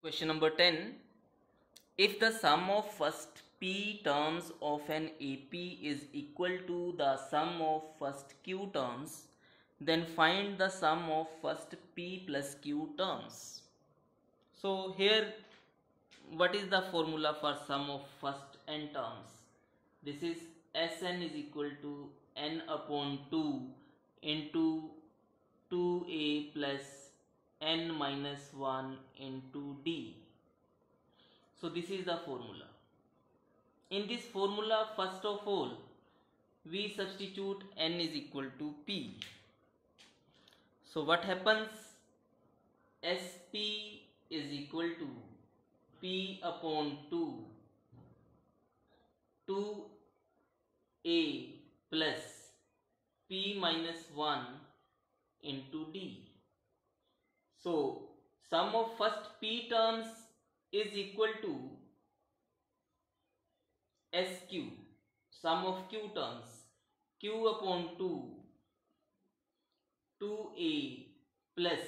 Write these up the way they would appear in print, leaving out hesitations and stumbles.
Question number 10. If the sum of first p terms of an AP is equal to the sum of first q terms, then find the sum of first p plus q terms. So here, what is the formula for sum of first n terms? This is Sn is equal to n upon 2 into 2a plus n minus 1 into d. So this is the formula. In this formula, first of all, we substitute n is equal to p. So what happens? Sp is equal to p upon 2a plus p minus 1 into d. So sum of first p terms is equal to SQ, sum of q terms, q upon 2a plus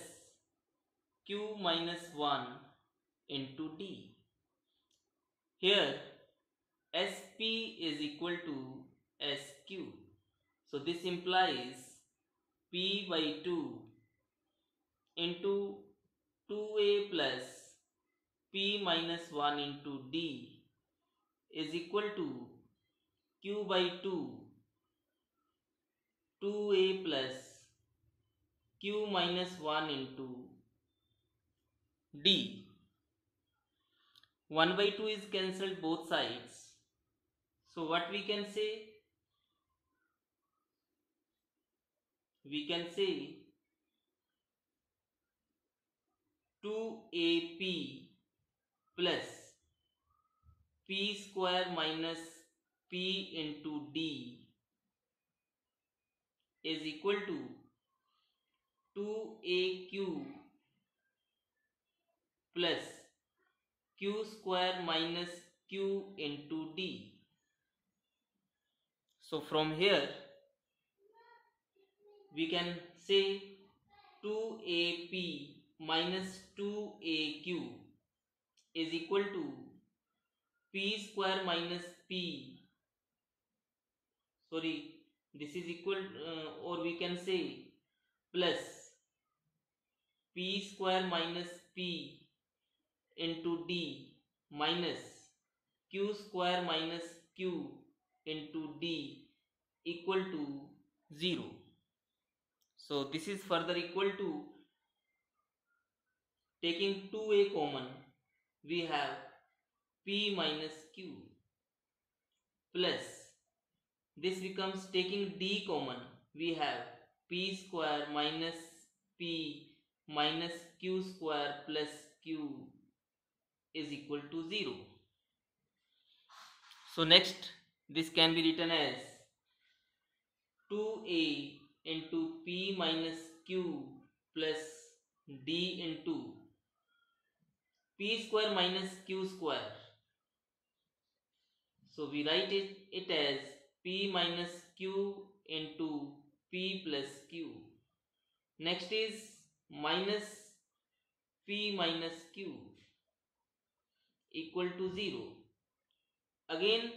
q minus 1 into d. Here Sp is equal to Sq. So this implies p by 2 into 2a plus p minus 1 into d is equal to q by 2a plus q minus 1 into d. 1 by 2 is cancelled both sides. So what we can say? We can say 2ap plus p square minus p into d is equal to 2aq plus q square minus q into d. So from here we can say 2ap minus 2aq is equal to p square minus p, this is equal or we can say plus p square minus p into d minus q square minus q into d equal to 0. So this is further equal to, taking 2a common, we have p minus q plus, this becomes, taking d common, we have p square minus p minus q square plus q is equal to 0. So next, this can be written as 2a into p minus q plus d into p square minus q square. So we write it as p minus q into p plus q. Next is minus p minus q equal to 0. Again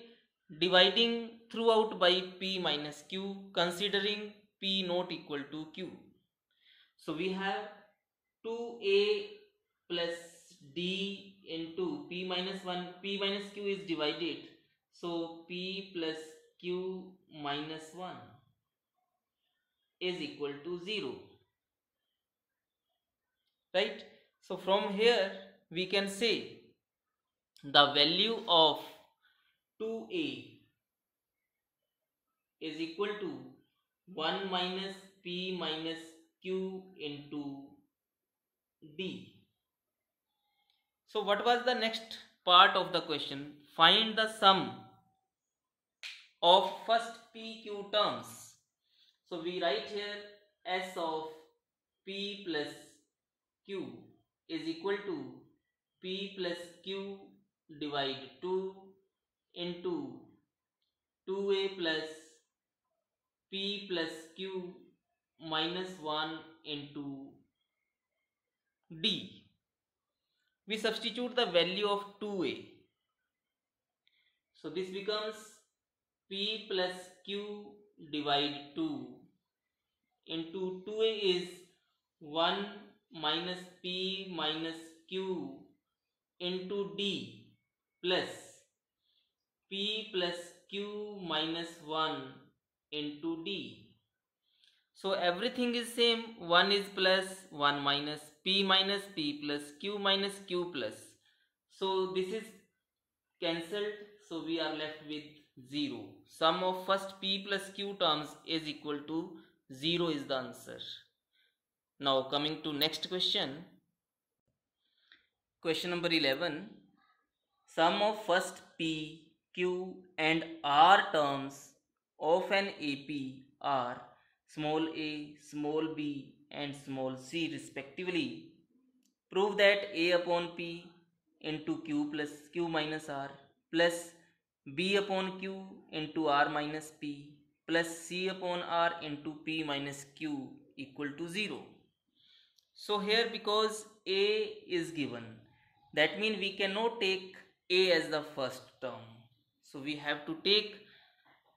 dividing throughout by p minus q, considering p not equal to q. So we have 2a plus d into p minus 1, p minus q is divided, so p plus q minus 1 is equal to 0, right? So from here we can say the value of 2a is equal to 1 minus p minus q into d. So what was the next part of the question? Find the sum of first pq terms. So we write here s of p plus q is equal to p plus q divide 2 into 2a plus p plus q minus 1 into d. we substitute the value of 2a. So this becomes p plus q divide 2 into 2a is 1 minus p minus q into d plus p plus q minus 1 into d. So everything is same, 1 is plus, 1 minus p plus q minus q plus. So this is cancelled, so we are left with 0. Sum of first p plus q terms is equal to 0 is the answer. Now coming to next question. Question number 11. Sum of first p, q and r terms of an AP are small a, small b and small c respectively. Prove that a upon p into q plus q minus r plus b upon q into r minus p plus c upon r into p minus q equal to 0. So here, because a is given, that means we cannot take a as the first term. So we have to take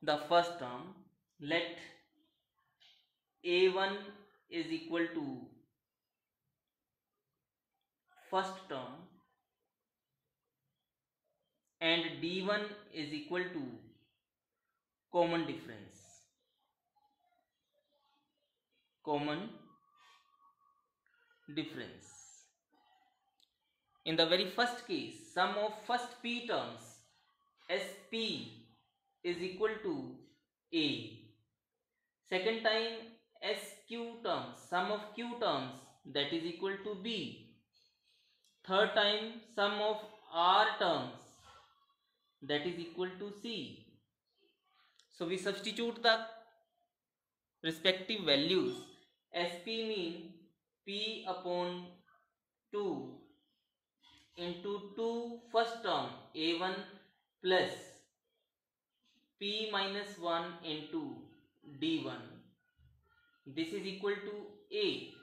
the first term. Let a1 is equal to first term and d1 is equal to common difference. Common difference. In the very first case, sum of first p terms sp is equal to a. Second time sq terms, sum of q terms, that is equal to b. Third time sum of r terms, that is equal to c. So we substitute the respective values. Sp mean p upon 2 into 2 first term a1 plus p minus 1 into d1. This is equal to a.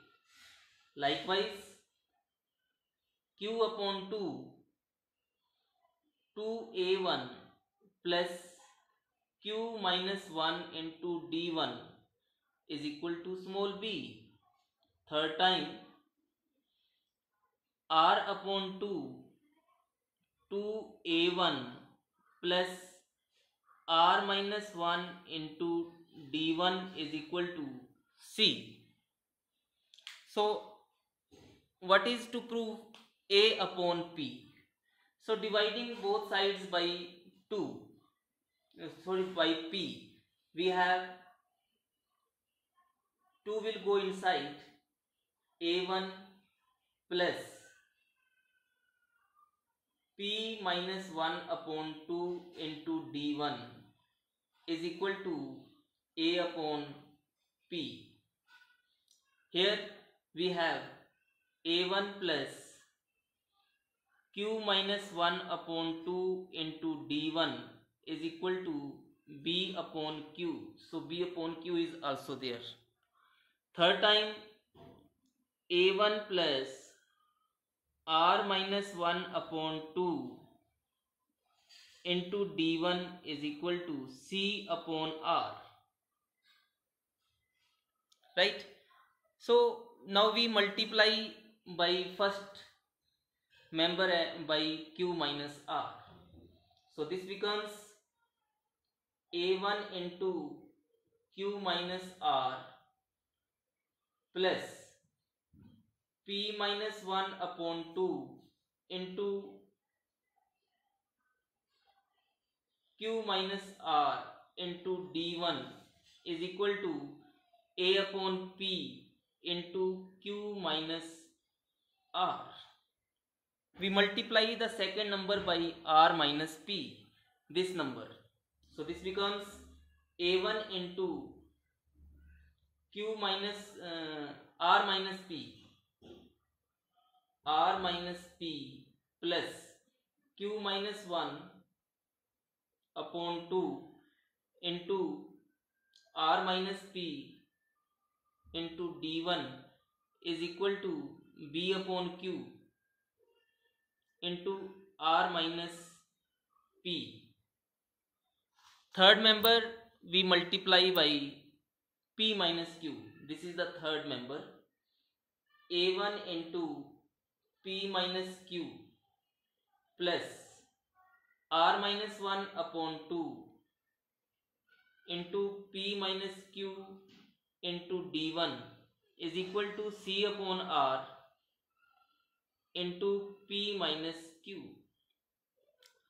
Likewise q upon 2 2a1 plus q minus 1 into d1 is equal to small b. Third time r upon 2 2a1 plus r minus 1 into d1 is equal to c. So what is to prove a upon p? So dividing both sides by 2, by p, we have 2 will go inside, a1 plus p minus 1 upon 2 into d1 is equal to a upon p. Here we have a1 plus q minus 1 upon 2 into d1 is equal to b upon q. So b upon q is also there. Third time a1 plus r minus 1 upon 2 into d1 is equal to c upon r. Right? So now we multiply by first member by q minus r. So this becomes a1 into q minus r plus p minus 1 upon 2 into q minus r into d1 is equal to a upon p into q minus r. We multiply the second number by r minus p, this number. So this becomes a1 into q minus r minus p plus q minus 1 upon 2 into r minus p into d1 is equal to b upon q. into r minus p. Third member we multiply by p minus q. This is the third member. A1 into p minus q plus r minus 1 upon 2 into p minus q into d1 is equal to c upon r into p minus q.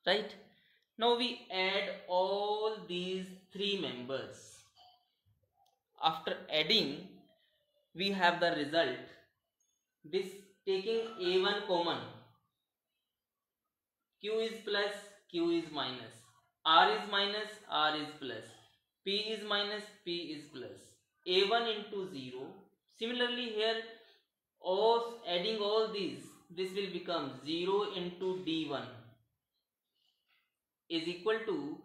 Right? Now we add all these three members. After adding, we have the result. This taking a1 common, q is plus, q is minus, r is minus, r is plus, p is minus, p is plus, a1 into 0. Similarly here, adding all these, this will become 0 into d1 is equal to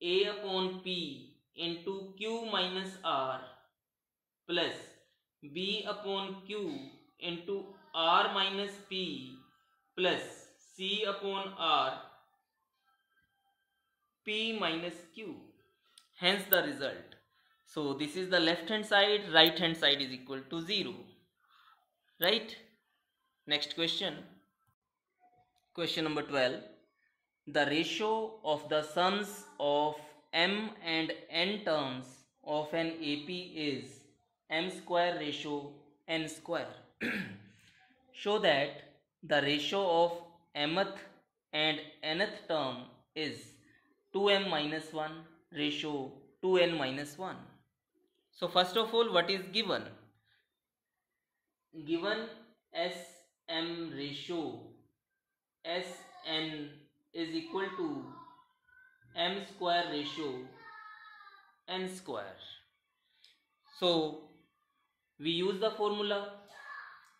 a upon p into q minus r plus b upon q into r minus p plus c upon r p minus q. Hence the result. So this is the left hand side, right hand side is equal to 0. Right? Next question. Question number 12. The ratio of the sums of m and n terms of an AP is m square ratio n square. Show that the ratio of mth and nth term is 2m minus 1 ratio 2n minus 1. So first of all, what is given? Given Sm ratio Sn is equal to m square ratio n square. So we use the formula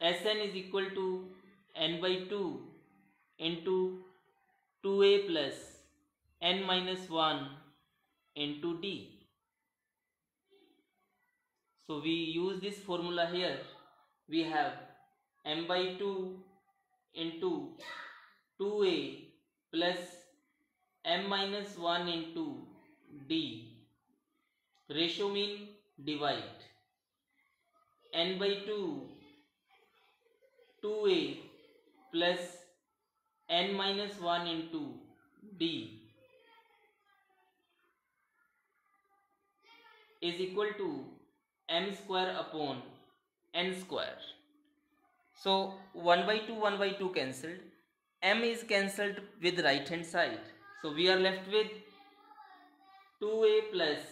Sn is equal to n by 2 into 2a plus n minus 1 into d. So we use this formula here. We have m by 2 into 2a plus m minus 1 into d. Ratio mean divide. N by 2 2a plus n minus 1 into d is equal to m square upon n square. So 1 by 2 1 by 2 cancelled. M is cancelled with right hand side. So we are left with 2a plus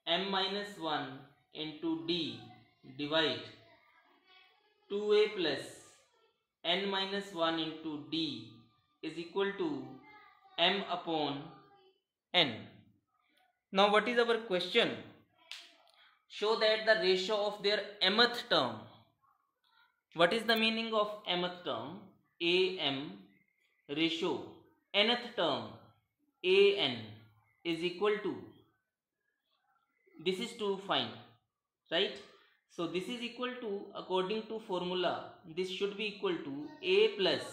m minus 1 into d divide 2a plus n minus 1 into d is equal to m upon n. Now what is our question? Show that the ratio of their mth term. What is the meaning of mth term? Am ratio nth term an is equal to, this is to find, right? So this is equal to, according to formula, this should be equal to a plus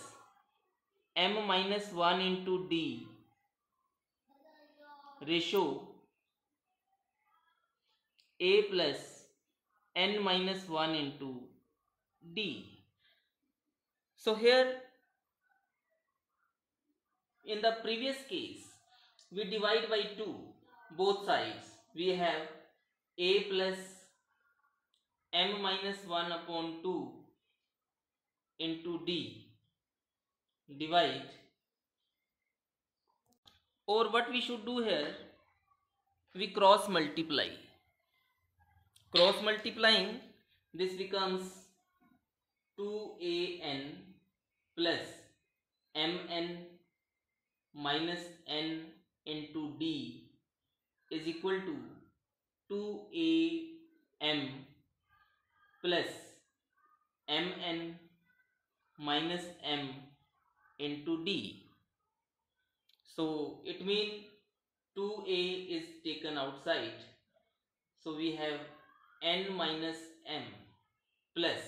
m minus 1 into d ratio a plus n minus 1 into d. So here in the previous case we divide by 2 both sides. We have a plus m minus 1 upon 2 into d divide, or what we should do here, we cross multiply. Cross multiplying, this becomes 2an plus mn minus n into d is equal to 2am plus mn minus m into d. So it means 2a is taken outside. So we have n minus m plus,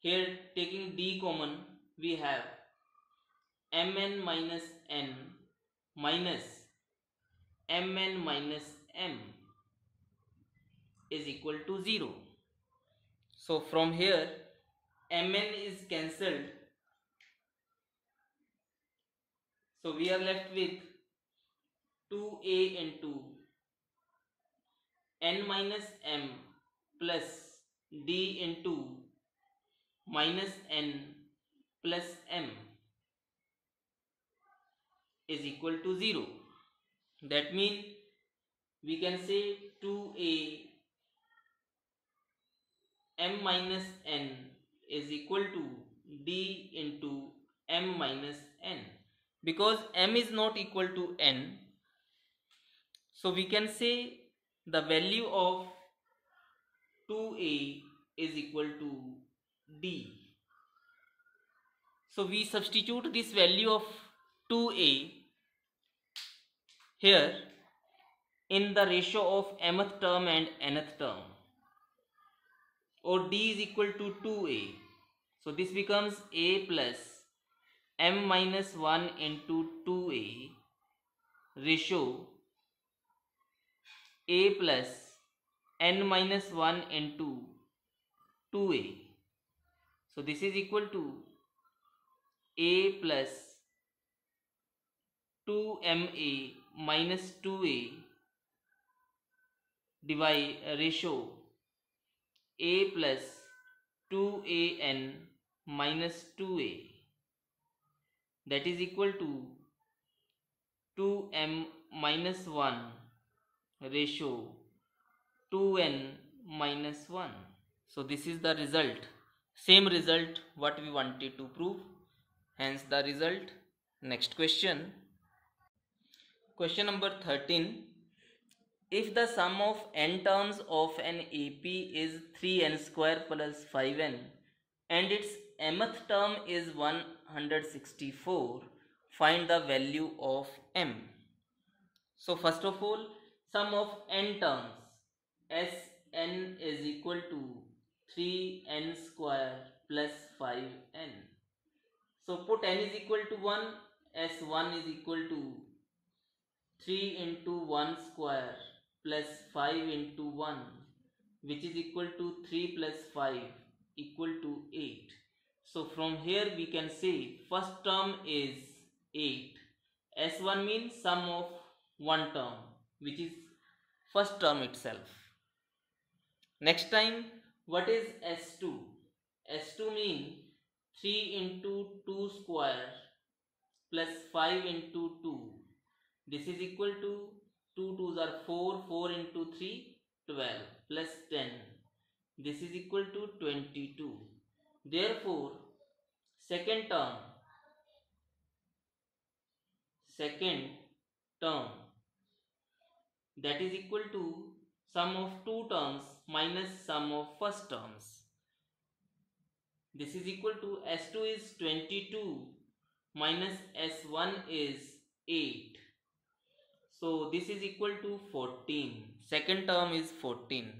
here taking d common, we have mn minus n minus mn minus m is equal to 0. So from here mn is cancelled, so we are left with 2a into n minus m plus d into minus n plus m is equal to 0. That means we can say 2a m minus n is equal to d into m minus n. Because m is not equal to n, so we can say the value of 2a is equal to d. So we substitute this value of 2a here in the ratio of mth term and nth term, or d is equal to 2a. So this becomes a plus m minus 1 into 2a ratio a plus n minus 1 into 2a. So this is equal to a plus 2ma minus 2a divide ratio a plus 2an minus 2a, that is equal to 2m minus 1 ratio 2n minus 1. So this is the result, same result what we wanted to prove, hence the result. Next question. Question number 13. If the sum of n terms of an AP is 3n square plus 5n and its mth term is 164, find the value of m. So first of all, sum of n terms, Sn is equal to 3n square plus 5n. So put n is equal to 1, S1 is equal to 3 into 1 square plus 5 into 1, which is equal to 3 plus 5 equal to 8. So from here we can say first term is 8. S1 means sum of one term, which is first term itself. Next time, what is S2? S2 means 3 into 2 square plus 5 into 2. This is equal to 2 2s are 4, 4 into 3, 12 plus 10. This is equal to 22. Therefore, second term that is equal to sum of two terms minus sum of first terms. This is equal to S2 is 22 minus S1 is 8. So this is equal to 14. Second term is 14.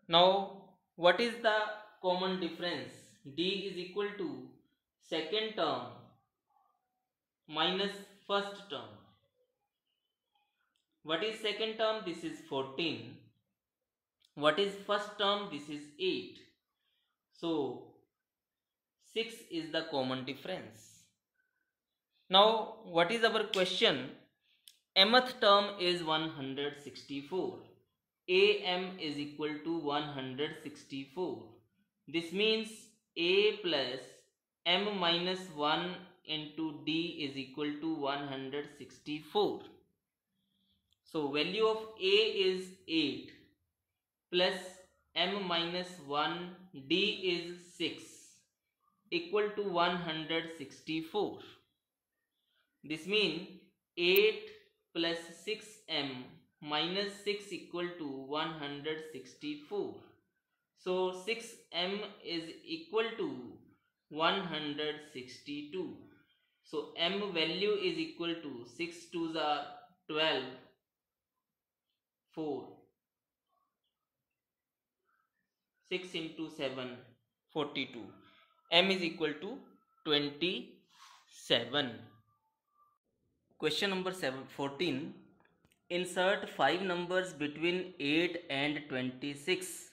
Now what is the common difference? D is equal to second term minus first term. What is second term? This is 14. What is first term? This is 8. So 6 is the common difference. Now what is our question? Mth term is 164. Am is equal to 164. This means a plus m minus 1 into d is equal to 164. So value of a is 8 plus m minus 1 d is 6 equal to 164. This means 8 plus 6m minus 6 equal to 164. So 6m is equal to 162. So m value is equal to 6 2s are 12, 4, 6 into 7, 42. M is equal to 27. 7. Question number 14. Insert 5 numbers between 8 and 26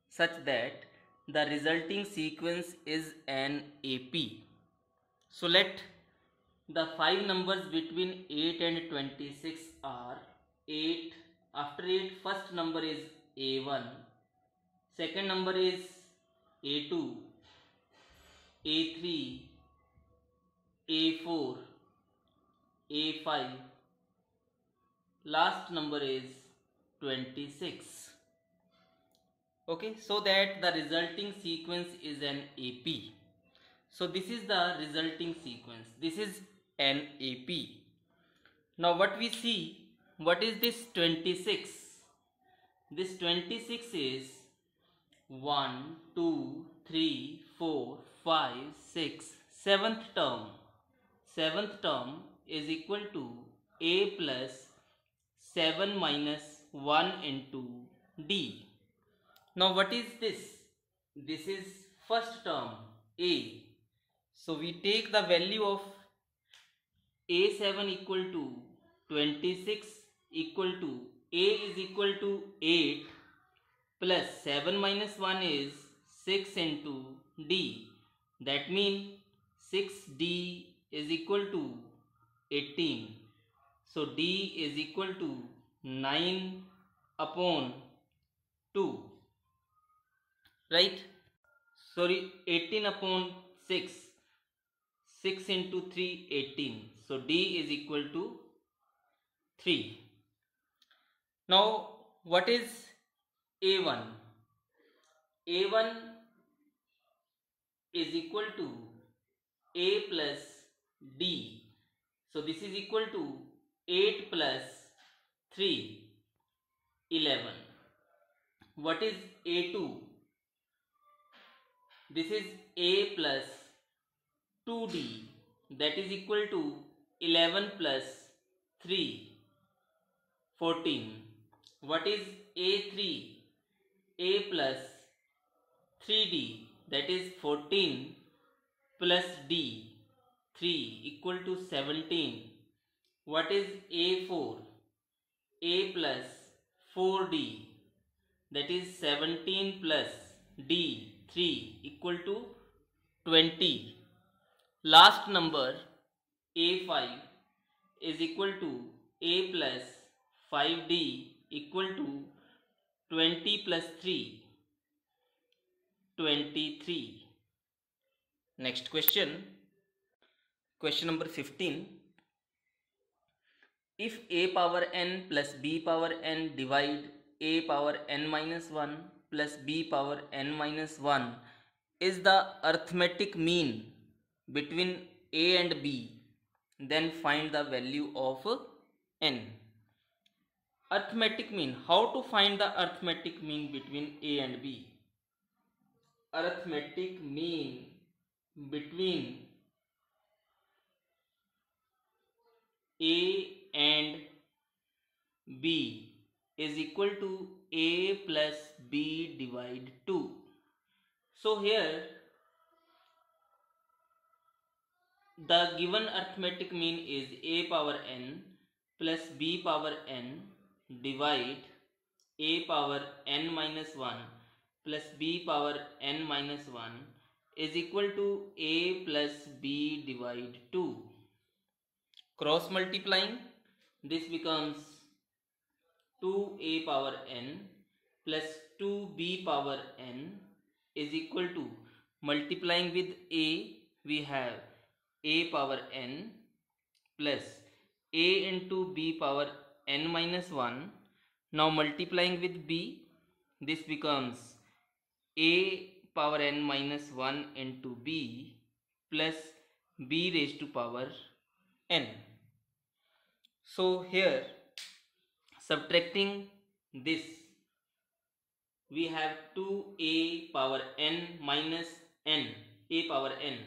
such that the resulting sequence is an AP. So let the 5 numbers between 8 and 26 are 8. After 8, first number is A1, second number is A2, A3, A4, A5, last number is 26. Okay, so that the resulting sequence is an AP. So this is the resulting sequence. This is an AP. Now what we see, what is this 26? This 26 is 1, 2, 3, 4, 5, 6, 7th term. 7th term is equal to A plus 7 minus 1 into D. Now what is this? This is first term A. So we take the value of A7 equal to 26 equal to A is equal to 8 plus 7 minus 1 is 6 into D. That means 6D is equal to 18. So D is equal to 9 upon 2. Right? Sorry, 18 upon 6. 6 into 3, 18. So D is equal to 3. Now what is A1? A1 is equal to A plus D. So this is equal to 8 plus 3, 11. What is A2? This is A plus 2D. That is equal to 11 plus 3, 14. What is A3? A plus 3D. That is 14 plus D. 3 equal to 17. What is A4? A plus 4D. That is 17 plus D. 3 equal to 20. Last number A5 is equal to A plus 5D equal to 20 plus 3, 23. Next question. Question number 15. If a power n plus b power n divide a power n minus 1 plus b power n minus 1 is the arithmetic mean between a and b, then find the value of n. Arithmetic mean. How to find the arithmetic mean between a and b? Arithmetic mean between a and b is equal to a plus b divide 2. So here the given arithmetic mean is a power n plus b power n divide a power n minus 1 plus b power n minus 1 is equal to a plus b divide 2. Cross multiplying, this becomes 2a power n plus 2b power n is equal to, multiplying with a, we have a power n plus a into b power n minus 1. Now multiplying with b, this becomes a power n minus 1 into b plus b raised to power n. So here subtracting this, we have 2a power n minus n. A power n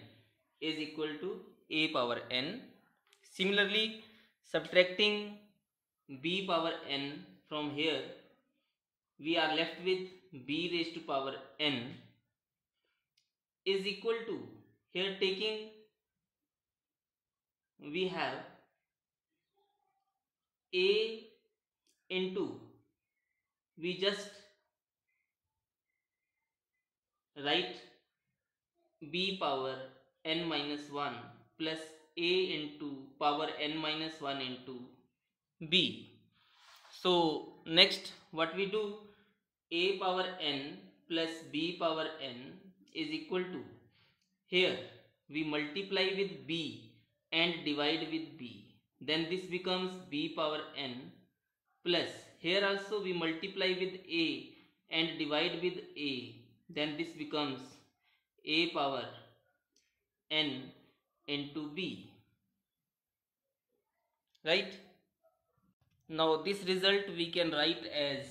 is equal to a power n. Similarly, subtracting b power n from here, we are left with b raised to power n is equal to, here taking we have a into, we just write b power n minus 1 plus a into power n minus 1 into b. So next what we do, a power n plus b power n is equal to, here we multiply with b and divide with b, then this becomes b power n, plus here also we multiply with a and divide with a, then this becomes a power n into b, right? Now this result we can write as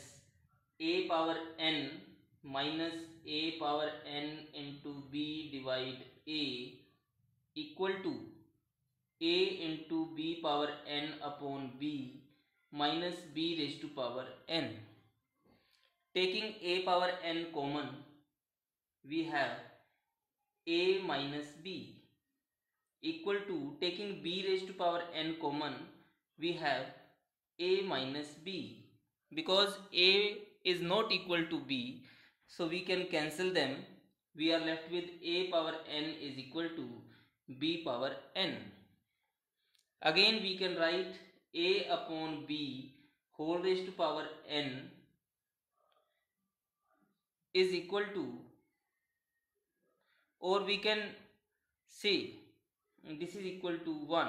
a power n minus a power n into b divide a equal to a into b power n upon b minus b raised to power n. Taking a power n common, we have a minus b equal to, taking b raised to power n common, we have a minus b. Because a is not equal to b, so we can cancel them. We are left with a power n is equal to b power n. Again we can write a upon b whole raised to power n is equal to, or we can say this is equal to 1.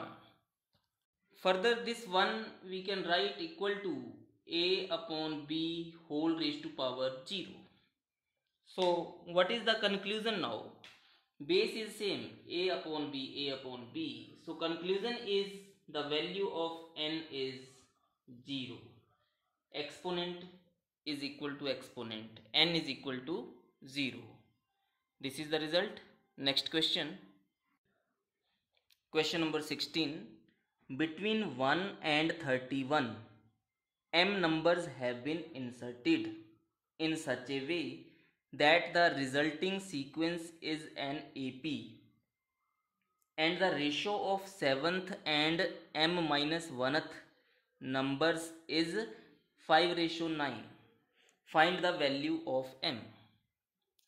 Further this 1 we can write equal to a upon b whole raised to power 0. So what is the conclusion now? Base is same, a upon b, a upon b. So conclusion is the value of n is 0. Exponent is equal to exponent, n is equal to 0. This is the result. Next question. Question number 16. Between 1 and 31, m numbers have been inserted in such a way that the resulting sequence is an AP, and the ratio of 7th and m minus 1th numbers is 5:9. Find the value of m.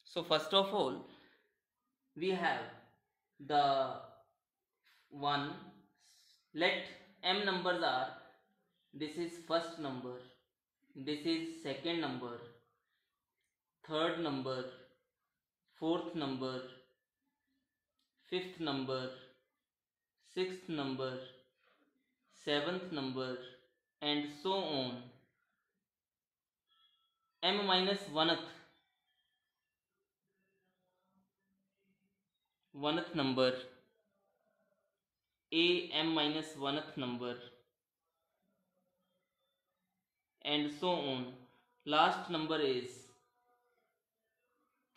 So first of all, we have the 1. Let m numbers are, this is first number, this is second number, third number, fourth number, fifth number, sixth number, seventh number, and so on. M minus 1th number, a m minus 1th number, and so on. Last number is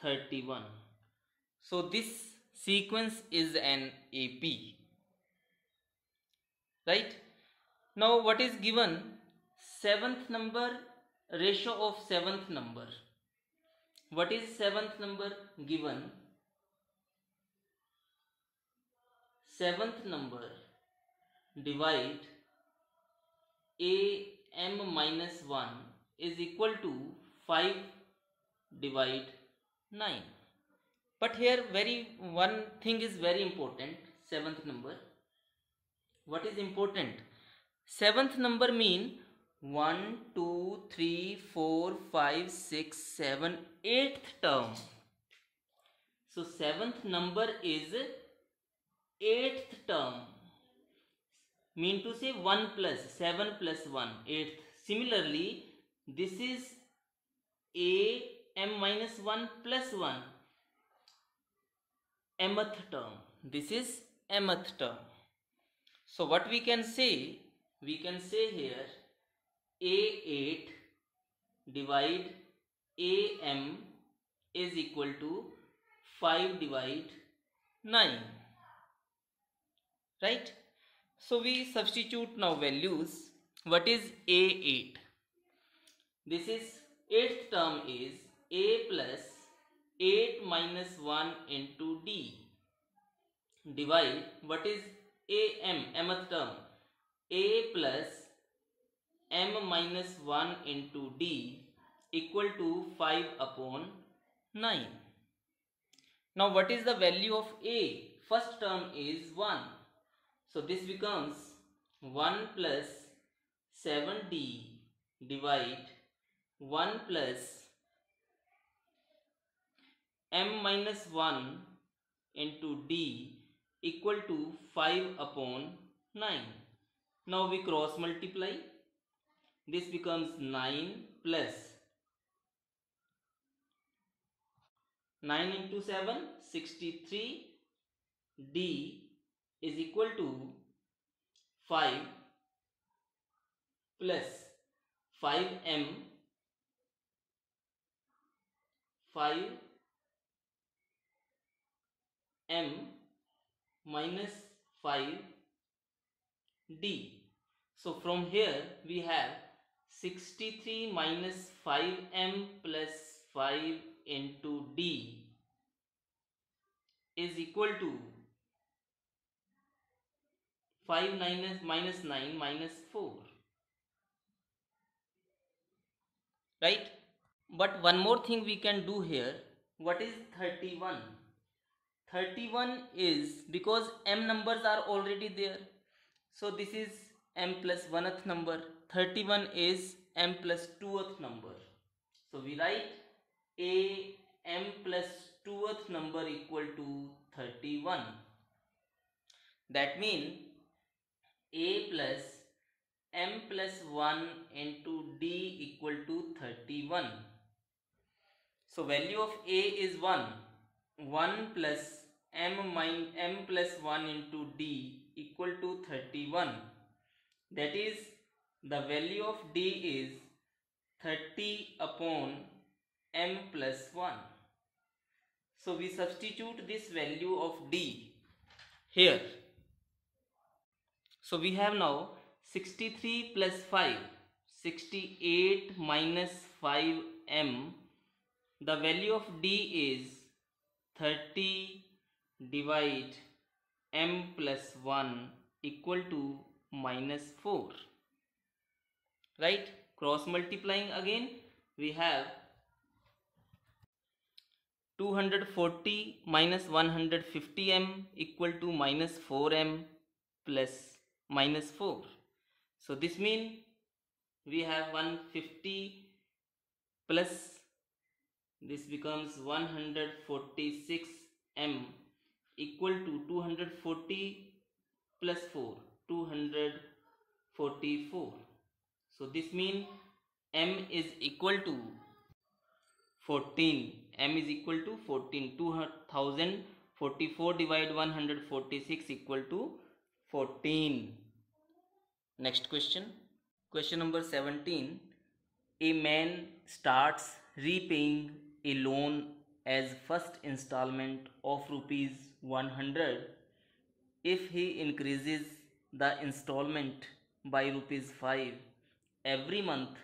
31. So this sequence is an AP, right? Now what is given? 7th number, ratio of 7th number. What is 7th number given? 7th number divide a m minus 1 is equal to 5 divide 9. But here one thing is very important. 7th number, what is important? 7th number mean 1 2 3 4 5 6 7 8th term. So 7th number is 8th term, mean to say 1 plus 7 plus 1 8th. Similarly this is a m minus 1 plus 1 mth term, this is mth term. So what we can say here a8 divide am is equal to 5 divide 9, right? So we substitute now values. What is a8? This is 8th term is a plus 8 minus 1 into d divide, what is mth term, a plus m minus 1 into d equal to 5 upon 9. Now what is the value of a? First term is 1. So this becomes 1 plus 7d divide 1 plus m minus 1 into d equal to 5 upon 9. Now we cross multiply. This becomes 9 plus 9 into 7, 63. D is equal to 5 plus 5m 5m minus 5d. So from here we have 63 minus 5m plus 5 into d is equal to 5 minus 9 minus 4, right? But one more thing we can do here. What is 31? 31 is, because m numbers are already there, so this is m plus 1th number. 31 is m plus 2th number. So we write a m plus 2th number equal to 31. That means a plus m plus 1 into d equal to 31. So value of a is 1. 1 plus m plus 1 into d equal to 31. That is, the value of d is 30 upon m plus 1. So we substitute this value of d here. So we have now 63 plus 5, 68 minus 5m. The value of d is 30 divide m plus 1 equal to minus 4. Right? Cross multiplying again, we have 240 minus 150m equal to minus 4m plus minus 4. So this means we have 150 plus, this becomes 146m equal to 240 plus 4, 244. So this means m is equal to 14. M is equal to 14. 2044 divide 146 equal to 14. Next question. Question number 17. A man starts repaying a loan as first installment of rupees 100. If he increases the installment by rupees 5 every month,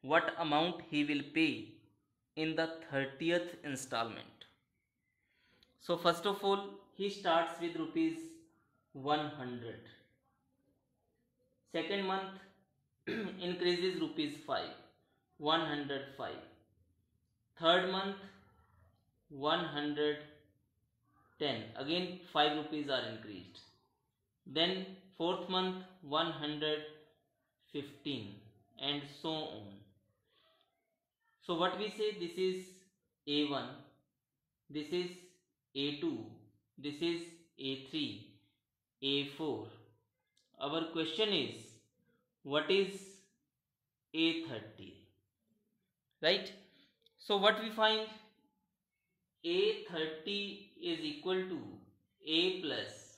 what amount he will pay in the 30th installment? So first of all, he starts with rupees 100. Second month increases rupees 5, 105. Third month 110, again 5 rupees are increased. Then fourth month 115, and so on. So what we say, this is A1, this is A2, this is A3, A4. Our question is, what is A30? Right? So what we find, A30 is equal to A plus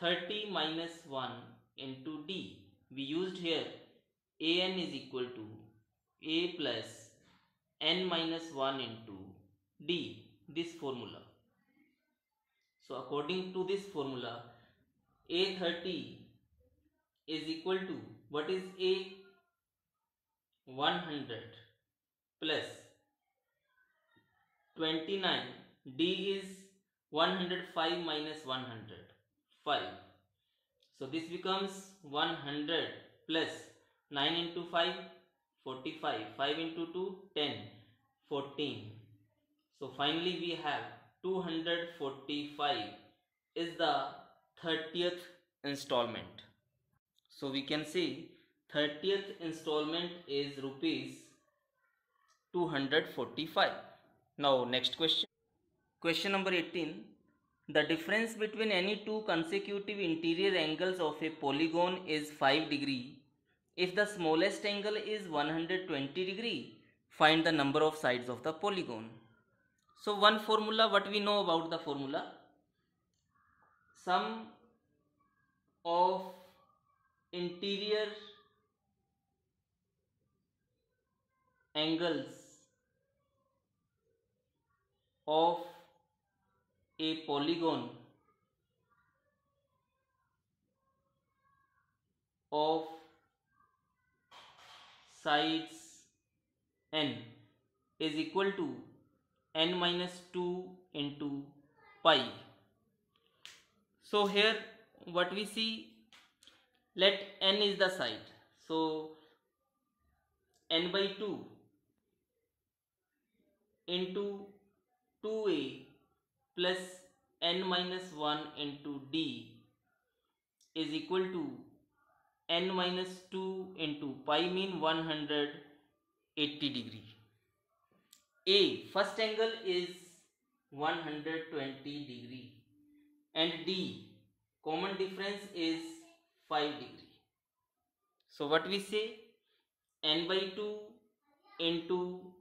30 minus 1 into D. We used here AN is equal to A plus N minus 1 into D, this formula. So according to this formula, A30 is equal to, what is A? 100 plus 29, D is 105 minus 100, 5. So this becomes 100 plus 9 into 5, 45, 5 into 2, 10, 14. So finally we have 245 is the 30th installment. So we can see 30th installment is rupees 245. Now next question. Question number 18. The difference between any two consecutive interior angles of a polygon is 5 degree. If the smallest angle is 120 degree, find the number of sides of the polygon. So one formula, what we know about the formula? Sum of interior angles of a polygon of sides n is equal to n minus 2 into pi. So here what we see, let n is the side, so n by 2 into 2a plus n minus 1 into d is equal to n minus 2 into pi, mean 180 degree. A first angle is 120 degree and D common difference is 5 degree. So what we say, n by 2 into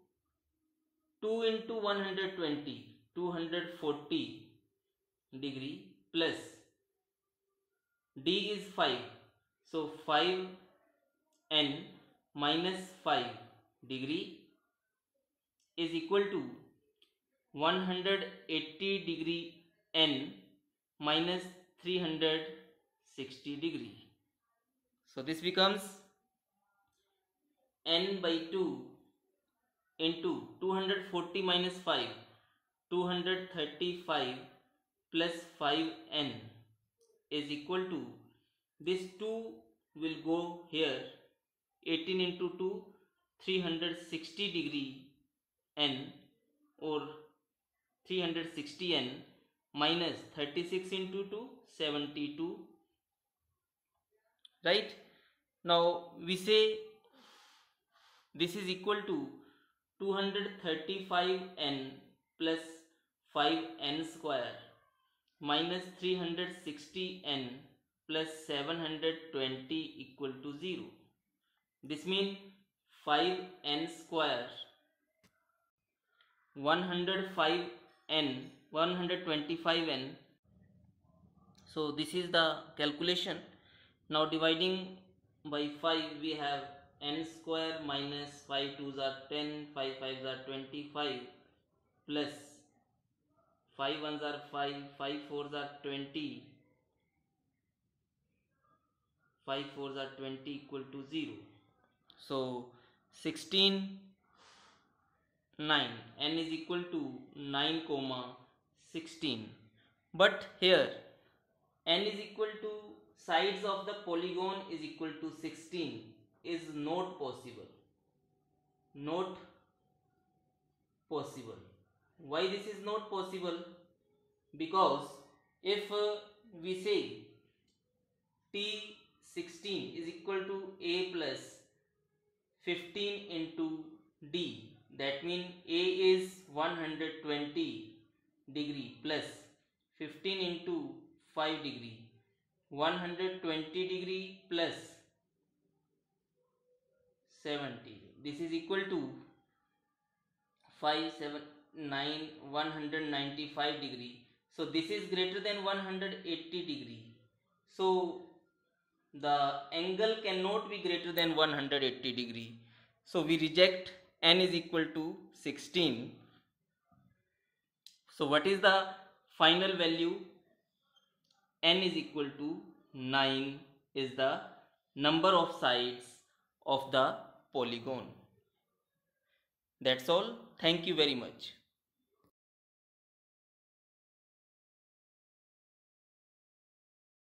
2 into 120, 240 degree plus D is 5, so 5n minus 5 degree is equal to 180 degree n minus 360 degree. So this becomes n by 2 into 240 minus 5, 235 plus 5n is equal to, this 2 will go here, 18 into 2, 360 degree n or 360 n minus 36 into 2, 72, right? Now we say this is equal to 235n plus 5n square minus 360n plus 720 equal to 0. This means 5n square 105n 125n. So this is the calculation. Now dividing by 5 we have n square minus 5 2s are 10, 5 5s are 25 plus 5 1s are 5, 5 4s are 20, 5 4s are 20 equal to 0. So 16 9, n is equal to 9 comma 16, but here n is equal to sides of the polygon is equal to 16 is not possible. Not possible. Why this is not possible? Because if we say T16 is equal to a plus 15 into d, that means a is 120 degree plus 15 into 5 degree, 120 degree plus 70. This is equal to 5 7 9 195 degree. So this is greater than 180 degree. So the angle cannot be greater than 180 degree. So we reject n is equal to 16. So what is the final value? N is equal to 9 is the number of sides of the polygon. That's all. Thank you very much.